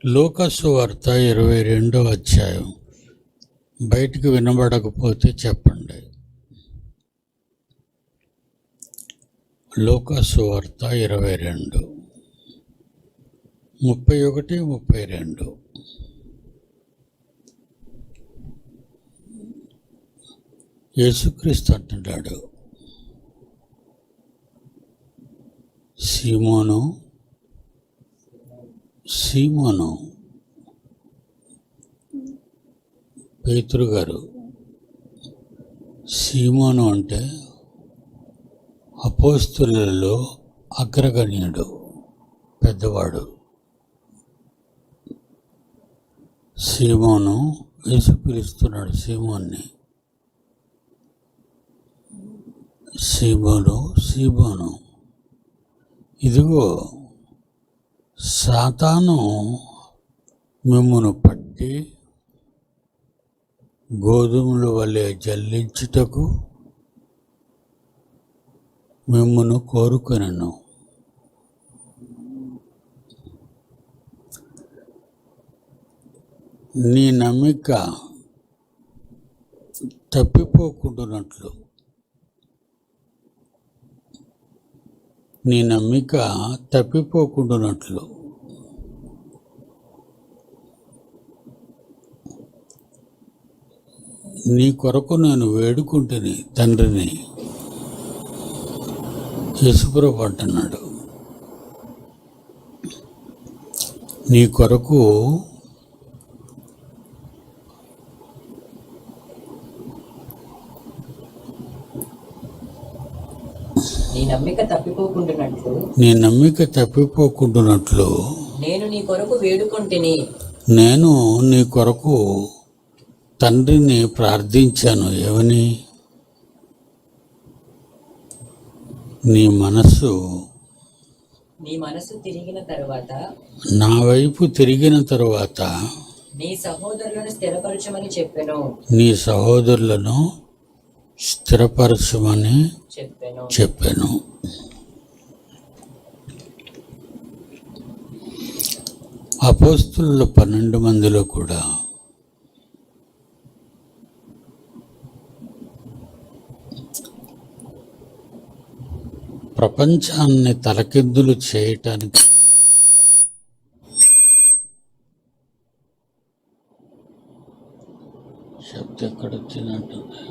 లూకాసు సువార్త 22వ అధ్యాయం. బయటికి వినబడకపోతే చెప్పండి. లూకాసు సువార్త 22, 31, 32. యేసుక్రీస్తు అంటున్నాడు, సీమోను సీమోను, పేతురు గారు. సీమోను అంటే అపోస్తలులలో అగ్రగణ్యుడు, పెద్దవాడు. సీమోను, యేసు పిలుస్తున్నాడు సీమోన్ని. సీమోను సీమోను, ఇదిగో సాతాను మిమ్మును పట్టి గోధుమల వలె జల్లించుటకు మిమ్మును కోరుకొనెను. నీ నమ్మిక తప్పిపోకుండానట్లు, నీ నమ్మిక తప్పిపోకుండానట్లు నీ కొరకు నేను వేడుకుంటుని తండ్రిని. యేసుప్రభు అంటున్నాడు, నీ కొరకు నీ నమ్మిక తప్పిపోకుండానట్లు నేను నీ కొరకు వేడుకొంటిని. నేను నీ కొరకు తండ్రిని ప్రార్థించాను. ఏమని? నీ మనసు తిరిగిన తరువాత, నా వైపు తిరిగిన తరువాత నీ సహోదరులను స్థిరపరచమని చెప్పాను. అపోస్తలుల 12 మందిలో కూడా ప్రపంచాన్ని తలకిందులు చేయటానికి శబ్దం ఎక్కడొచ్చినట్టుంది.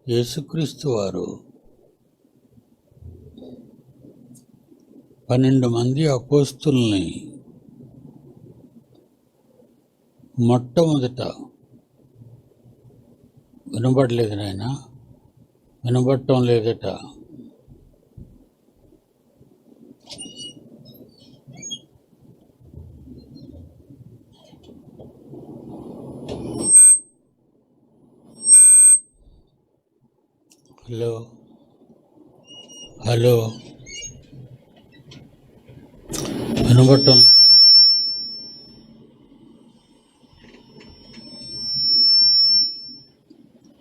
యేసుక్రీస్తు వారు 12 మంది అపోస్తుల్ని మొట్టమొదట వినబడలేదు నాయన, వినబడటం లేదట. హలో హలో, వినబడటం లేదా?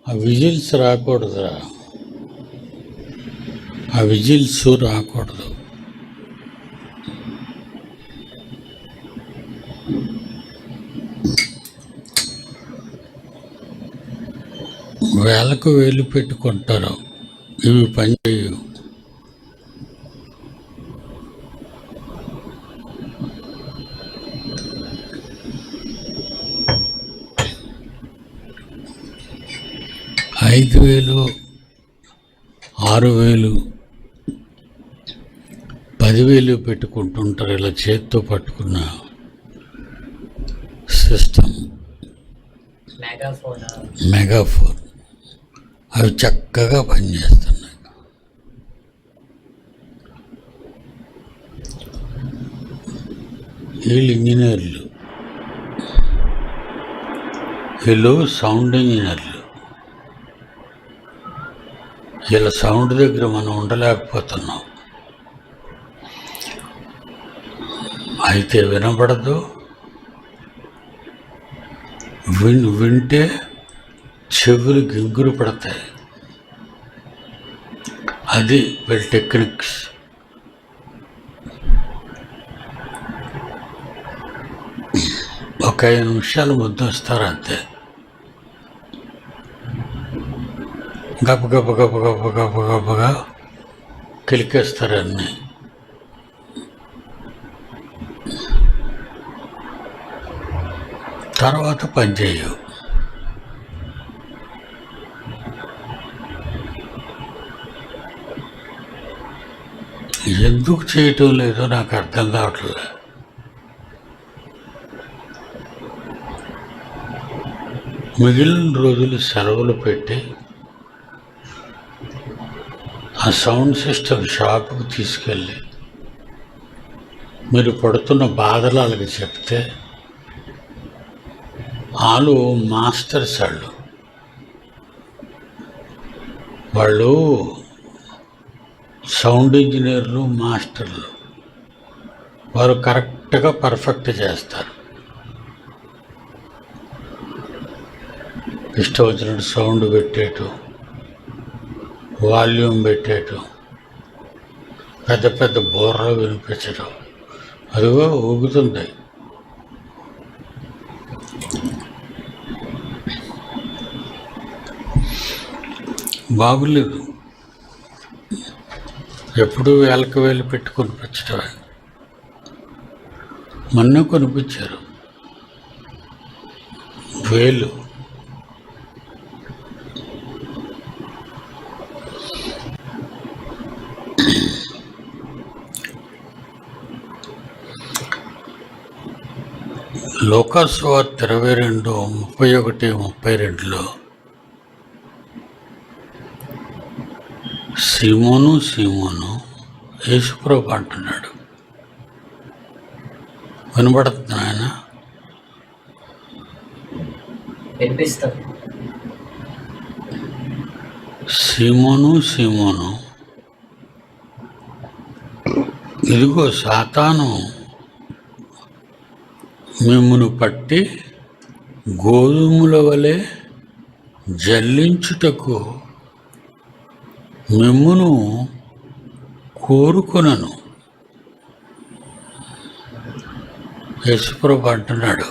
ఆ విజిల్స్ రాకూడదురా, ఆ విజిల్స్ రాకూడదు. వేలకు వేలు పెట్టుకుంటారు, ఇవి పనిచేయవు. ఐదు 5,000, 6,000, 10,000 పెట్టుకుంటుంటారు ఇలా చేత్తో పట్టుకున్న సిస్టమ్, మెగాఫోన్. అవి చక్కగా పనిచేస్తున్నాయి. వీళ్ళు ఇంజనీర్లు, వీళ్ళు సౌండ్ ఇంజనీర్లు. వీళ్ళ సౌండ్ దగ్గర మనం ఉండలేకపోతున్నాం. అయితే వినబడదు, వింటే చెవులు గింగురు పడతాయి. అది వీళ్ళ టెక్నిక్స్. ఒక 5 నిమిషాలు ముద్దు వస్తారు అంతే. గబ గబ గబ గబ గబ గబగా కిలికేస్తారు అన్నీ. తర్వాత పనిచేయవు. ఎందుకు చేయటం లేదో నాకు అర్థం కావట్లేదు. మిగిలిన రోజులు సెలవులు పెట్టి ఆ సౌండ్ సిస్టమ్ షాప్కి తీసుకెళ్ళి మీరు పడుతున్న బాధలు వాళ్ళకి చెప్తే వాళ్ళు మాస్టర్స్. వాళ్ళు సౌండ్ ఇంజనీర్లు, మాస్టర్లు. వారు కరెక్ట్గా పర్ఫెక్ట్ చేస్తారు. ఇష్టం వచ్చినట్టు సౌండ్ పెట్టేయటం, వాల్యూమ్ పెట్టేయటం, పెద్ద పెద్ద బోర్రలు వినిపించడం. అదిగో ఊగుతుంది. బాగులేదు. ఎప్పుడూ వేలకు వేలు పెట్టి కొనిపించటమే. మొన్న కొనిపించారు వేలు. లోకాసువార్త 22:31-32 సీమోను సీమోను యేసుప్రభు అంటున్నాడు. వినబడుతుంది ఆయన? వినిపిస్తుంది. సీమోను సీమోను, ఇదిగో సాతాను మిమ్మును పట్టి గోధుమల వలె జల్లించుటకు మిమ్మును కోరుకొనను. యేసుప్రభు అంటున్నాడు,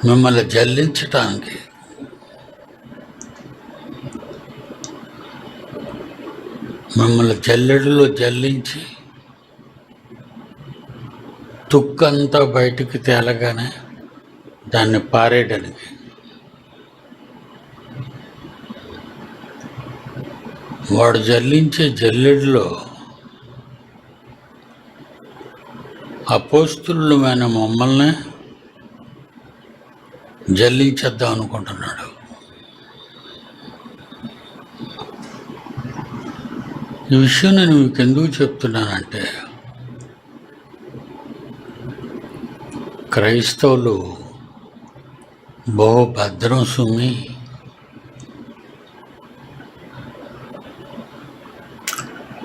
మిమ్మల్ని జల్లించటానికి. మిమ్మల్ని జల్లెడలో జల్లించి తుక్కంతా బయటికి తేలగానే దాన్ని పారేయడానికి. వాడు జల్లించే జల్లెడలో అపోస్తులమైన మమ్మల్ని జల్లించేద్దాం అనుకుంటున్నాడు. ఈ విషయం నేను మీకు ఎందుకు చెప్తున్నానంటే, క్రైస్తవులు బహుభద్రం సుమి.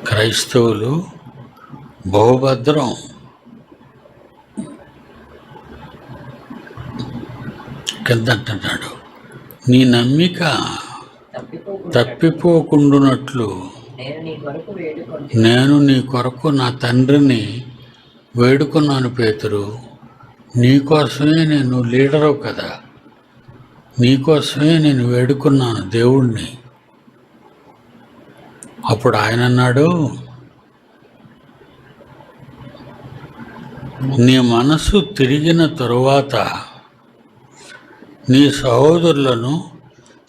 క్రైస్తవులు బహుభద్రం. కింద అంటున్నాడు, నీ నమ్మిక తప్పిపోకుండునట్లు నేను నీ కొరకు నా తండ్రిని వేడుకున్నాను. పేతురు, నీకోసమే నేను లీడరు కదా, నీకోసమే నేను వేడుకున్నాను దేవుణ్ణి. అప్పుడు ఆయన అన్నాడు, నీ మనసు తిరిగిన తరువాత నీ సహోదరులను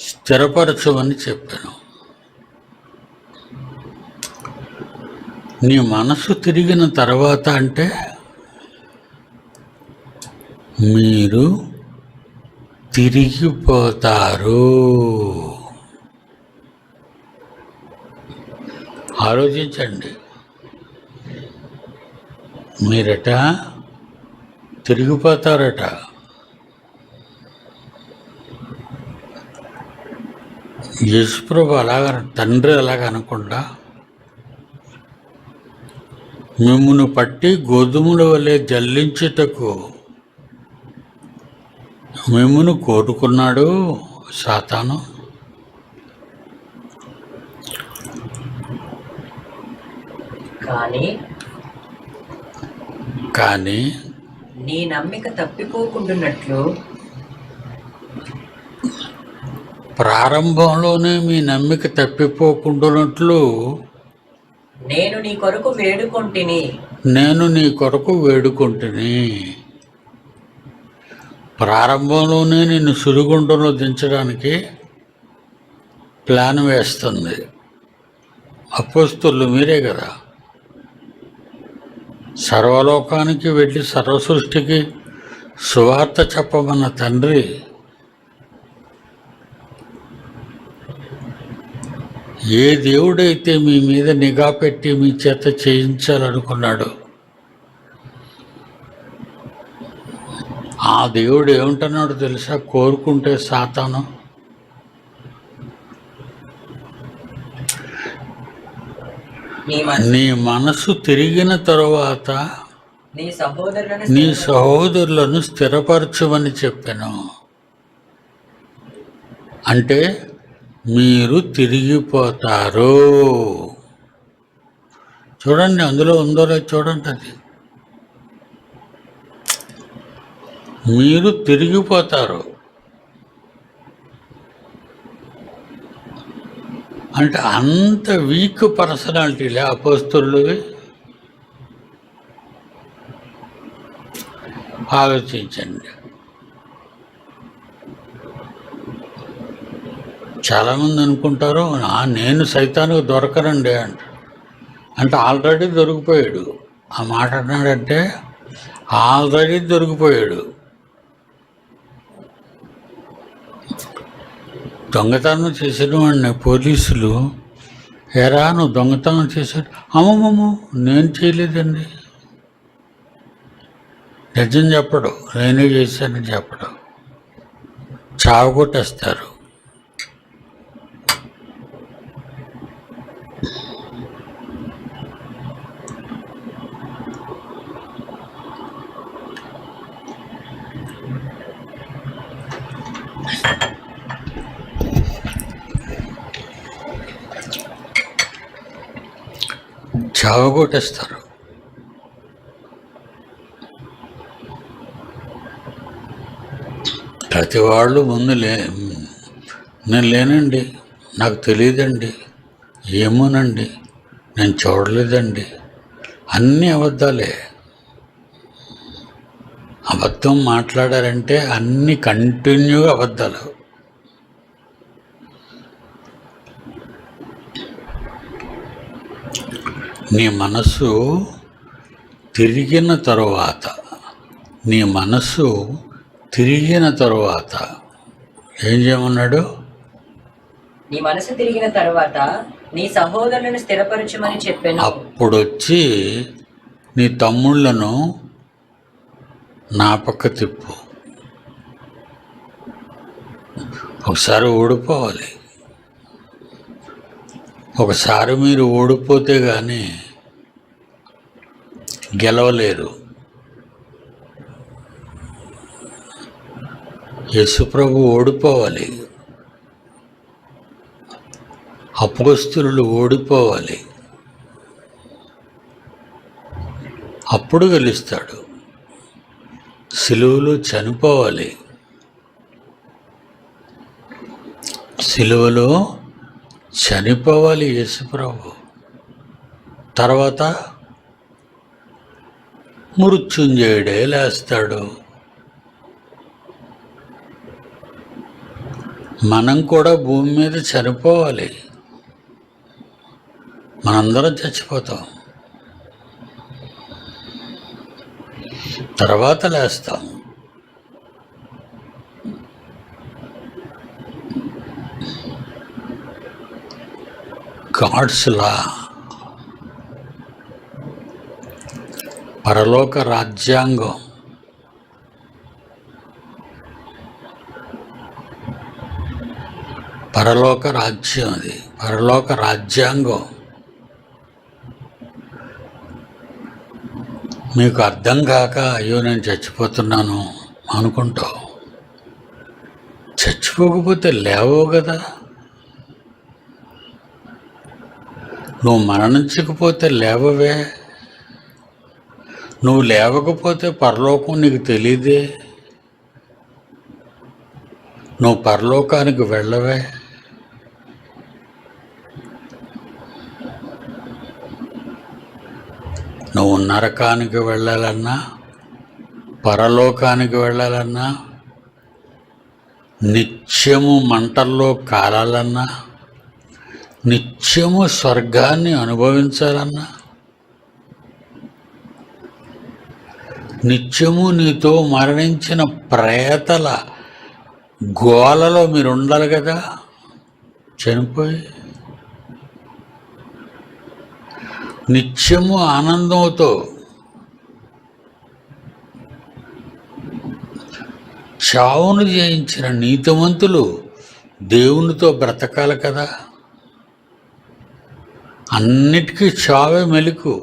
స్థిరపరచమని చెప్పాను. నీ మనసు తిరిగిన తర్వాత అంటే మీరు తిరిగిపోతారు. ఆలోచించండి. మీరట తిరిగిపోతారట. యేసుప్రభు అలాగ తండ్రి అలాగ అనకుండా మిమ్మును పట్టి గోధుమల వలె జల్లించుటకు మిమ్మును కోరుకున్నాడు సాతాను. కానీ నీ నమ్మిక తప్పిపోకుండానట్లు ప్రారంభంలోనే మీ నమ్మిక తప్పిపోకుండానట్లు నేను నీ కొరకు వేడుకొంటిని. ప్రారంభంలోనే నిన్ను సుడిగుండంలో దించడానికి ప్లాన్ వేస్తుంది. అపోస్తలులు మీరే కదా. సర్వలోకానికి వెళ్ళి సర్వసృష్టికి సువార్త చెప్పమన్న తండ్రి ఏ దేవుడైతే మీ మీద నిఘా పెట్టి మీ చేత చేయించాలనుకున్నాడు, ఆ దేవుడు ఏమంటున్నాడు తెలుసా? కోరుకుంటే సాతాను నీ మనసు తిరిగిన తరువాత నీ సహోదరులను స్థిరపరచమని చెప్పాను. అంటే మీరు తిరిగిపోతారు. చూడండి, అందులో ఉందో లేదు చూడండి. అది మీరు తిరిగిపోతారు అంటే అంత వీక్ పర్సనాలిటీలే అపోస్తలువి. ఆలోచించండి. చాలామంది అనుకుంటారు నేను సైతానికి దొరకనండి అంటే ఆల్రెడీ దొరికిపోయాడు. ఆ మాట అన్నాడంటే ఆల్రెడీ దొరికిపోయాడు. దొంగతనం చేసిన వాడిని పోలీసులు, ఎరా నువ్వు దొంగతనం చేశాడు, అమ్మమ్మ నేను చేయలేదండి, నిజం చెప్పడు, నేనే చేశానని చెప్పడు, చావగొట్టేస్తారు. చావగొట్టేస్తారు. ప్రతి వాళ్ళు ముందు నేను లేనండి, నాకు తెలియదండి, ఏమోనండి, నేను చూడలేదండి, అన్నీ అబద్ధాలే. అబద్ధం మాట్లాడారంటే అన్నీ కంటిన్యూగా అబద్ధాలు. నీ మనసు తిరిగిన తరువాత ఏం చేయమన్నాడు? నీ మనసు తిరిగిన తరువాత నీ సహోదరులను స్థిరపరచమని చెప్పాను. అప్పుడొచ్చి నీ తమ్ముళ్లను నా పక్క తిప్పు. ఒకసారి ఓడిపోవాలి. ఒకసారి మీరు ఓడిపోతే కానీ గెలవలేరు. యేసుప్రభు ఓడిపోవాలి, అపోస్తలులు ఓడిపోవాలి, అప్పుడు గెలుస్తాడు. సిలువలో చనిపోవాలి, సిలువలో చనిపోవాలి యేసుప్రభు. తర్వాత మృత్యుంజయుడే లేస్తాడు. మనం కూడా భూమి మీద చనిపోవాలి. మనందరం చచ్చిపోతాం, తర్వాత లేస్తాం. గాడ్స్ లా, పరలోక రాజ్యాంగం. పరలోక రాజ్యం, అది పరలోక రాజ్యాంగం. మీకు అర్థం కాక అయ్యో నేను చచ్చిపోతున్నాను అనుకుంటావు. చచ్చిపోకపోతే లేవో కదా. నువ్వు మరణించకపోతే లేవవే. నువ్వు లేవకపోతే పరలోకం నీకు తెలీదే. నువ్వు పరలోకానికి వెళ్ళవే. నువ్వు నరకానికి వెళ్ళాలన్నా, పరలోకానికి వెళ్ళాలన్నా, నిత్యము మంటల్లో కాలాలన్నా, నిత్యము స్వర్గాన్ని అనుభవించాలన్నా, నిత్యము నీతో మరణించిన ప్రేతల గోలలో మీరు ఉండాలి కదా. చనిపోయి నిత్యము ఆనందంతో చావును జయించిన నీతిమంతులు దేవునితో బ్రతకాలి కదా. అన్నిటికీ చావే మెలుకు.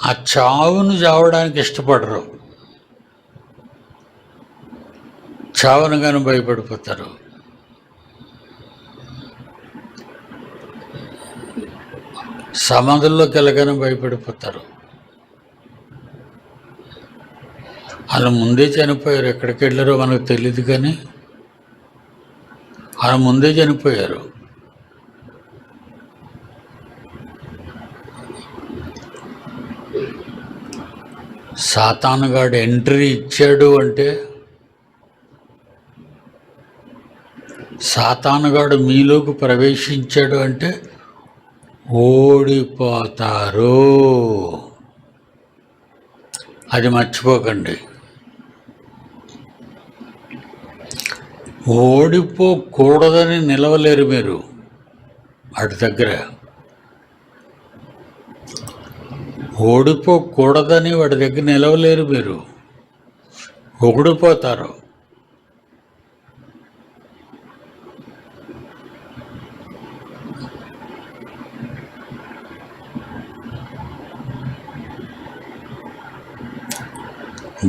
ఆ చావును చావడానికి ఇష్టపడరు. చావును కానీ భయపడిపోతారు. సమాధుల్లోకి వెళ్ళగానే భయపడిపోతారు. వాళ్ళు ముందే చనిపోయారు. ఎక్కడికి వెళ్ళారో మనకు తెలియదు, కానీ వాళ్ళు ముందే చనిపోయారు. సాతానుగాడు ఎంట్రీ ఇచ్చాడు అంటే, సాతానుగాడు మీలోకి ప్రవేశించాడు అంటే ఓడిపోతారు. అది మర్చిపోకండి. ఓడిపోకూడదని నిలవలేరు మీరు వాడి దగ్గర. ఓడిపోకూడదని వాడి దగ్గర నిలవలేరు మీరు. ఓడిపోతారు.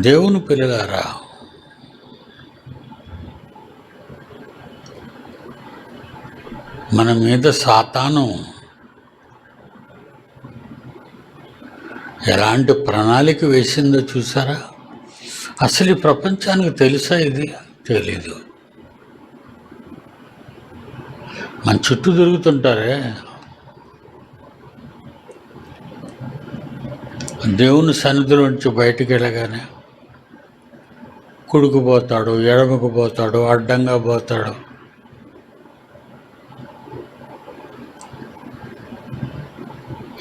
దేవుని పిల్లలారా, మన మీద సాతాను ఎలాంటి ప్రణాళిక వేసిందో చూసారా? అసలు ఈ ప్రపంచానికి తెలుసా? ఇది తెలీదు. మన చుట్టూ తిరుగుతుంటారే. దేవుని సన్నిధిలో నుంచి బయటికి వెళ్ళగానే కుడుకు పోతాడు, ఎడమకు పోతాడు, అడ్డంగా పోతాడు.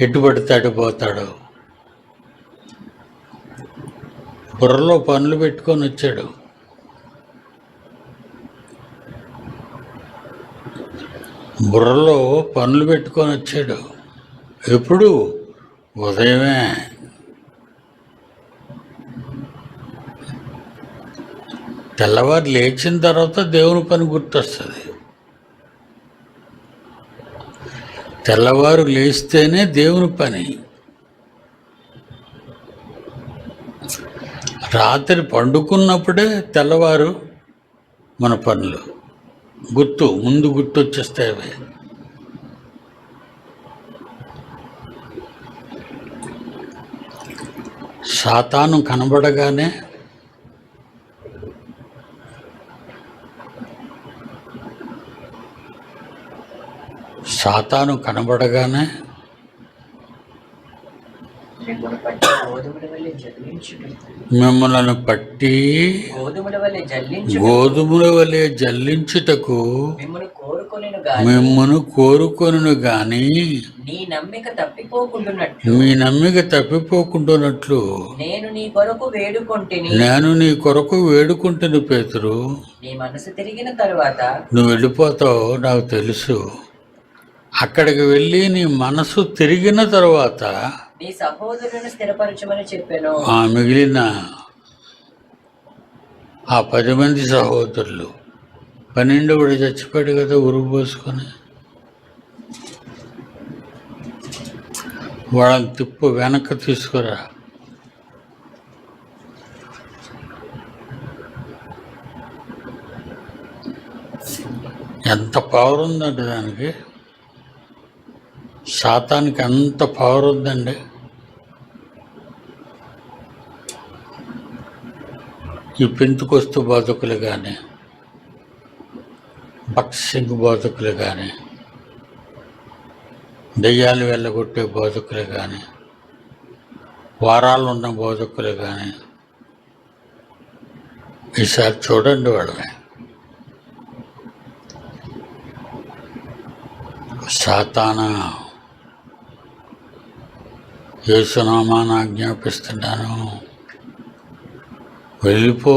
ఎటు పడితే అటు పోతాడు. బుర్రలో పనులు పెట్టుకొని వచ్చాడు. బుర్రలో పనులు పెట్టుకొని వచ్చాడు. ఎప్పుడు? ఉదయమే. తెల్లవారు లేచిన తర్వాత దేవుని పని గుర్తొస్తుంది. తెల్లవారు లేస్తేనే దేవుని పని. రాత్రి పండుకున్నప్పుడే తెల్లవారు మన పనులు ముందు గుర్తొచ్చేస్తాయి అవి. సాతాను కనబడగానే మిమ్మల్ని పట్టి గోధుమల వలె జల్లించుటకు మిమ్మను కోరుకొనును గాని మీ నమ్మిక తప్పిపోకుండానట్లు నేను నీ కొరకు వేడుకుంటును. పేతురు, నువ్వు వెళ్ళిపోతావు నాకు తెలుసు. అక్కడికి వెళ్ళి నీ మనసు తిరిగిన తర్వాత నీ సహోదరులను స్థిరపరచమని చెప్పాను. మిగిలిన ఆ 10 మంది సహోదరులు 12 కూడా చచ్చిపోయాడు కదా ఉరుగు పోసుకొని. వాళ్ళని తిప్పు, వెనక్కి తీసుకురా. ఎంత పవర్ ఉందండి దానికి, సాతానికి ఎంత పవర్ ఉందండి. ఈ పెంతుకొస్తు బతుకులు కానీ, బక్సింగ్ బతుకులు కానీ, దెయ్యాలు వెళ్ళగొట్టే బతుకులు కానీ, వారాలు ఉన్న బతుకులు కానీ, ఈసారి చూడండి వాళ్ళని. సాతానా, యేసునామాన్ని ఆజ్ఞాపిస్తున్నాను, వెళ్ళిపో.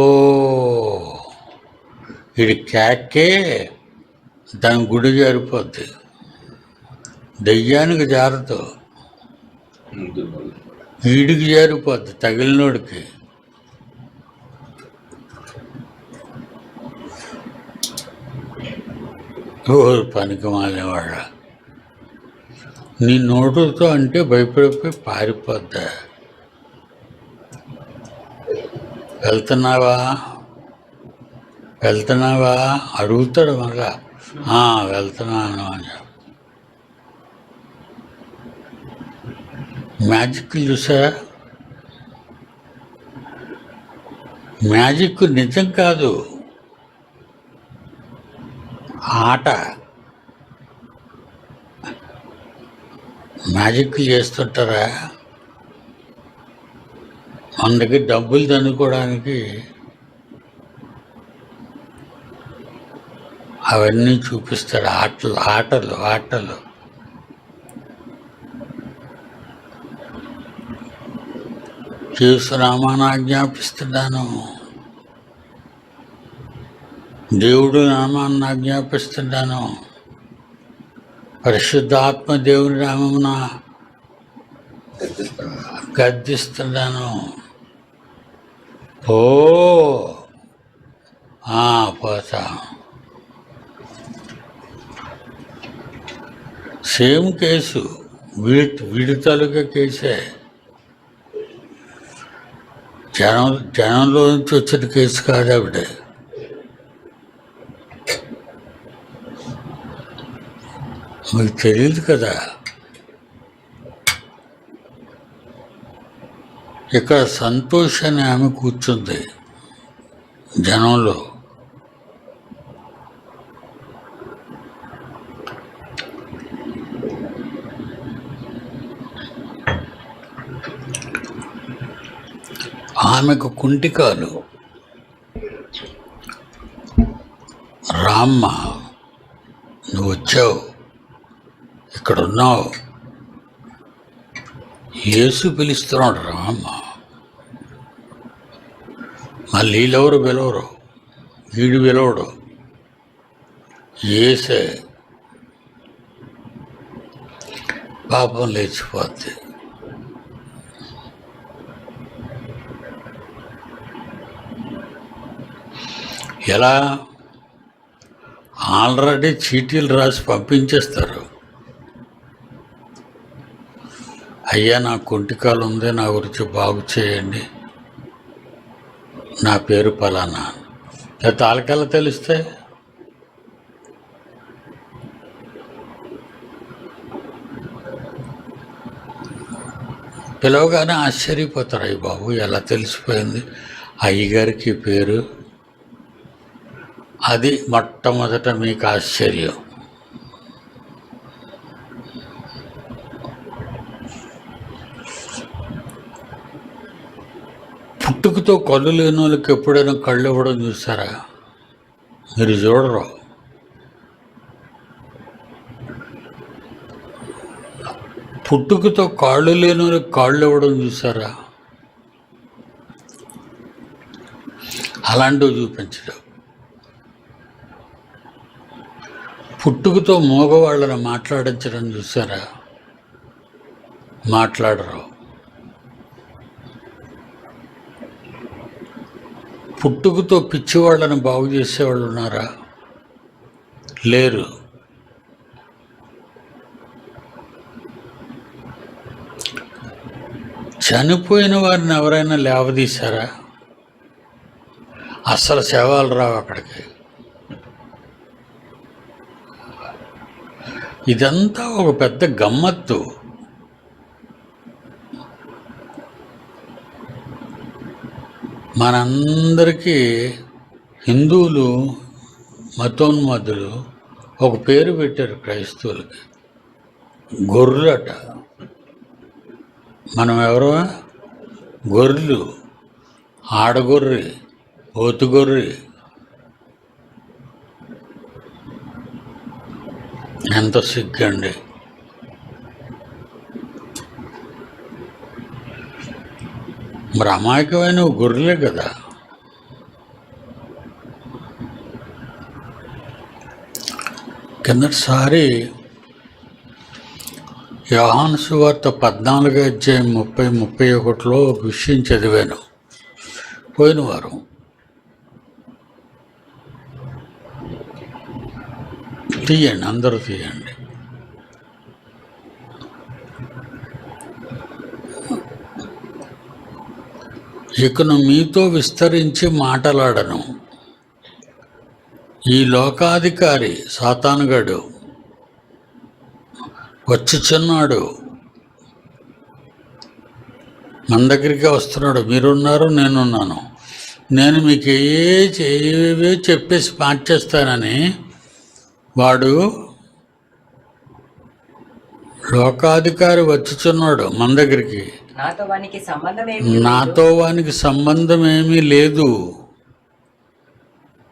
ఇది కేకే దాని గుడి జారిపోద్ది, దెయ్యానికి జారదు, వీడికి జారిపోద్ది, తగిలినోడికి. పనికి మాలేవాళ్ళ, నీ నోటుతో అంటే భయపడిపోయి పారిపోద్దా. వెళ్తున్నావా అడుగుతాడు మళ్ళా. వెళ్తున్నాను అని. మ్యాజిక్ చూసా, మ్యాజిక్ నిజం కాదు, ఆట. మ్యాజిక్ చేస్తుంటారా? మన దగ్గర డబ్బులు దండుకోవడానికి అవన్నీ చూపిస్తాడు. ఆటలు. యేసునామాన్ని ఆజ్ఞాపిస్తున్నాను, దేవుడు నామాన్ని ఆజ్ఞాపిస్తున్నాను, పరిశుద్ధాత్మ దేవుని నామమున గద్దిస్తున్నాను. పోతా. సేమ్ కేసు, వీడి తాలూకా కేసే, జనంలో నుంచి వచ్చిన కేసు కాదు ఆవిడ. మీకు తెలియదు కదా. ఇక్కడ సంతోష్ అని ఆమె కూర్చుంది జనంలో. ఆమెకు కుంటికాలు. రామ్మ, నువ్వు వచ్చావు, ఇక్కడున్నావు, యేసు పిలుస్తున్నాడు రామ్మ. మళ్ళీ వీళ్ళెవరు పిలవరు, వీడు పిలవడు, యేసే. పాపం లేచిపోద్ది. ఎలా? ఆల్రెడీ చీటీలు రాసి పంపించేస్తారు. అయ్యా, నా కుంటికాలు ఉంది, నా గురించి బాగు చేయండి, నా పేరు పలానా. లేకపోతే వాళ్ళకెలా తెలిస్తే? పిలవగానే ఆశ్చర్యపోతారు, అయ్యి బాబు ఎలా తెలిసిపోయింది అయ్యగారికి పేరు. అది మొట్టమొదట మీకు ఆశ్చర్యం. పుట్టుకతో కళ్ళు లేని వాళ్ళకి ఎప్పుడైనా కళ్ళు ఇవ్వడం చూసారా? మీరు చూడరు. పుట్టుకతో కాళ్ళు లేని వాళ్ళకి కాళ్ళు ఇవ్వడం చూసారా? అలాంటివి చూపించడం. పుట్టుకతో మోగవాళ్ళని మాట్లాడించడం చూసారా? మాట్లాడరు. పుట్టుకతో పిచ్చివాళ్ళని బాగు చేసేవాళ్ళు ఉన్నారా? లేరు. చనిపోయిన వారిని ఎవరైనా లేవదీశారా? అస్సలు శవాలు రావు అక్కడికి. ఇదంతా ఒక పెద్ద గమ్మత్తు. మనందరికీ హిందువులు మతోన్మదులు ఒక పేరు పెట్టారు క్రైస్తవులకి, గొర్రెలట. మనం ఎవరు? గొర్రెలు, ఆడగొర్రె, పోతుగొర్రె. ఎంత సిగ్గండి. మరి అమాయకమైన గొర్రెలే కదా. కిందటిసారి యోహాను సువార్త 14:30-31లో ఒక విషయం చదివాను పోయిన వారం. తీయండి, అందరూ తీయండి. ఇకను మీతో విస్తరించి మాటలాడను, ఈ లోకాధికారి సాతానుగాడు వచ్చుచున్నాడు, మన దగ్గరికి వస్తున్నాడు. మీరున్నారు, నేనున్నాను, నేను మీకు ఏవే చెప్పేసి మార్చేస్తానని వాడు లోకాధికారి వచ్చుచున్నాడు మన దగ్గరికి. నాతో వానికి సంబంధం ఏమీ లేదు.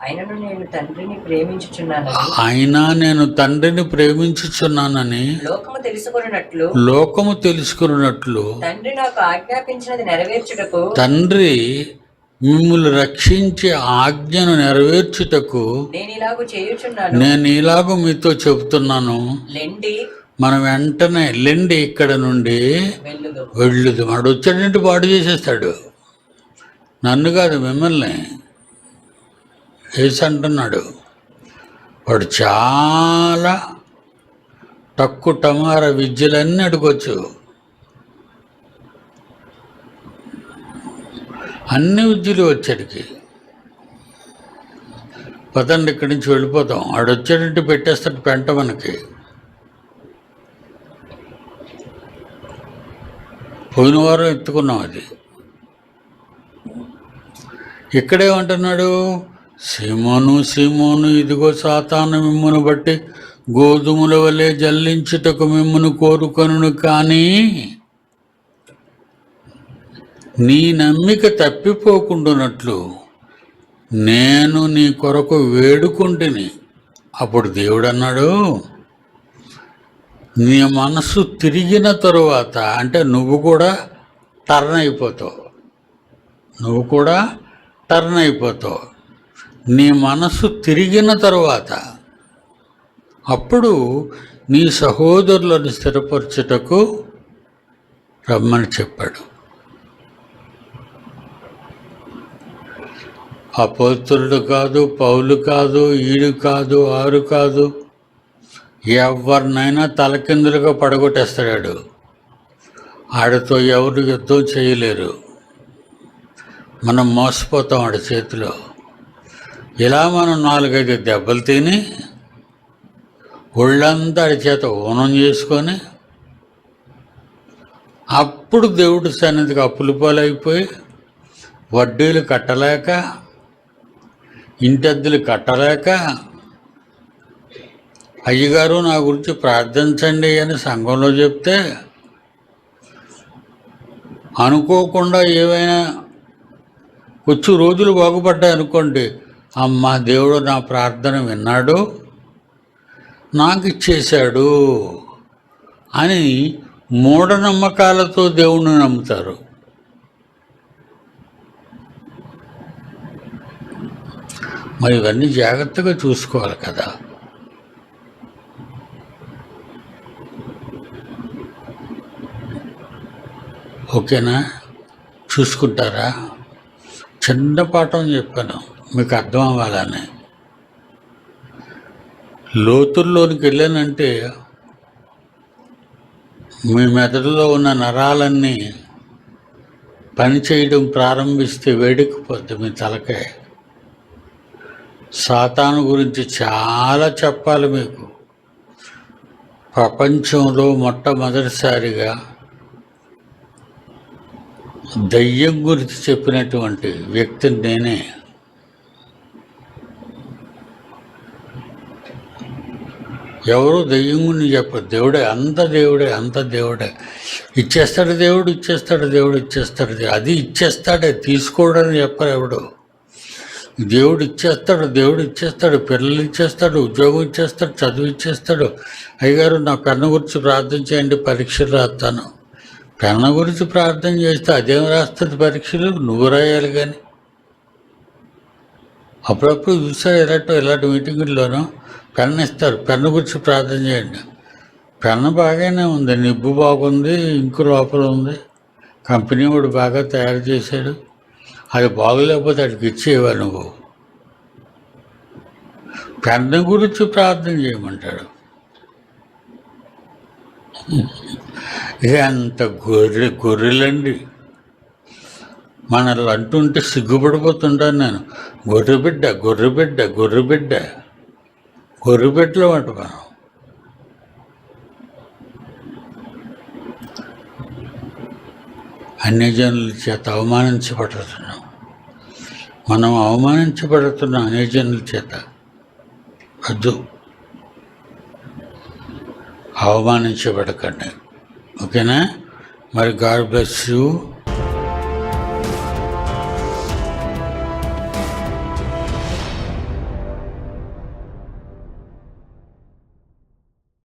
అయినా నేను తండ్రిని ప్రేమించుచున్నానని లోకము తెలుసుకున్నట్లు తండ్రి మిమ్మల్ని రక్షించే ఆజ్ఞను నెరవేర్చుటకు నేను ఇలాగూ మీతో చెబుతున్నాను. మనం వెంటనే లెండి, ఇక్కడ నుండి వెళ్ళుదు. వాడు వచ్చాడంటే పాడు చేసేస్తాడు. నన్ను కాదు, మిమ్మల్ని వేసి అంటున్నాడు. వాడు చాలా తక్కువ టమార విద్యలన్నీ అడగొచ్చు, అన్ని విద్యలు వచ్చాడికి. పదండి, ఇక్కడి నుంచి వెళ్ళిపోతాం. వాడు వచ్చాడంటే పెట్టేస్తాడు పెంట మనకి. పోయిన వారం ఎత్తుకున్నాం అది. ఇక్కడేమంటున్నాడు? సీమోను సీమోను, ఇదిగో సాతాను మిమ్మును బట్టి గోధుమల వలె జల్లించుటకు మిమ్మును కోరుకొనును, కానీ నీ నమ్మిక తప్పిపోకుండానట్లు నేను నీ కొరకు వేడుకుంటుని. అప్పుడు దేవుడు అన్నాడు, నీ మనసు తిరిగిన తరువాత, అంటే నువ్వు కూడా టర్న్ అయిపోతావు. నీ మనసు తిరిగిన తరువాత అప్పుడు నీ సహోదరులను స్థిరపరచుటకు రమ్మని చెప్పాడు. అపోస్తలుడు కాదు, పౌలు కాదు, ఈడు కాదు, ఆరు కాదు, ఎవరినైనా తలకిందులుగా పడగొట్టేస్తాడు. ఆడితో ఎవరు యుద్ధం చేయలేరు. మనం మోసపోతాం ఆడి చేతిలో. ఇలా మనం 4-5 దెబ్బలు తిని ఒళ్ళంతా ఆడి చేత ఊనం చేసుకొని అప్పుడు దేవుడి సన్నిధికి అప్పులు పాలైపోయి వడ్డీలు కట్టలేక, ఇంటద్దెలు కట్టలేక, అయ్యగారు నా గురించి ప్రార్థించండి అని సంఘంలో చెప్తే అనుకోకుండా ఏవైనా కొంచెం రోజులు బాగుపడ్డాయి అనుకోండి, అమ్మ దేవుడు నా ప్రార్థన విన్నాడు, నాకు ఇచ్చేశాడు అని మూఢనమ్మకాలతో దేవుణ్ణి నమ్ముతారు. మరి ఇవన్నీ జాగ్రత్తగా చూసుకోవాలి కదా. ఓకేనా? చూసుకుంటారా? చిన్న పాఠం చెప్పాను మీకు అర్థం అవ్వాలని. లోతుల్లోనికి వెళ్ళానంటే మీ మెదడులో ఉన్న నరాలన్నీ పని చేయడం ప్రారంభిస్తే వేడెక్కిపోద్ది మీ తలకాయ. సాతాను గురించి చాలా చెప్పాలి మీకు. ప్రపంచంలో మొట్టమొదటిసారిగా దయ్యం గురించి చెప్పినటువంటి వ్యక్తిని నేనే. ఎవరు దయ్యం గురించి చెప్పరు. దేవుడే, అంత దేవుడే. ఇచ్చేస్తాడు దేవుడు, ఇచ్చేస్తాడు. అది ఇచ్చేస్తాడే, తీసుకోవడానికి చెప్పరు ఎవడు. దేవుడు ఇచ్చేస్తాడు, పిల్లలు ఇచ్చేస్తాడు, ఉద్యోగం ఇచ్చేస్తాడు, చదువు ఇచ్చేస్తాడు. అయ్యగారు నా పెన్ను గురించి ప్రార్థన చేయండి, పరీక్షలు రాస్తాను. పెన్ను గురించి ప్రార్థన చేస్తే అదేం రాస్తుంది పరీక్షలు? నువ్వు రాయాలి. కానీ అప్పుడప్పుడు చూసారు ఇలాంటి మీటింగుల్లోనూ పెన్ను ఇస్తారు, పెన్ను గురించి ప్రార్థన చేయండి. పెన్ను బాగానే ఉంది, నిబ్బు బాగుంది, ఇంకు లోపల ఉంది, కంపెనీ వాడు బాగా తయారు చేశాడు. అది బాగలేకపోతే అడికి ఇచ్చేవా నువ్వు? పెన్ను గురించి ప్రార్థన చేయమంటాడు. ఇది అంత గొర్రెలండి. మనల్ని అంటుంటే సిగ్గుపడిపోతుంటాను నేను. గొర్రెబిడ్డలో అంట మనం. అన్యజనుల చేత అవమానించబడుతున్నాం. మనం అవమానించబడుతున్నాం అన్యజనుల చేత. వద్దు, అవమానించబడకండి. ఓకేనా? మరి గాడ్ బ్లెస్ యూ.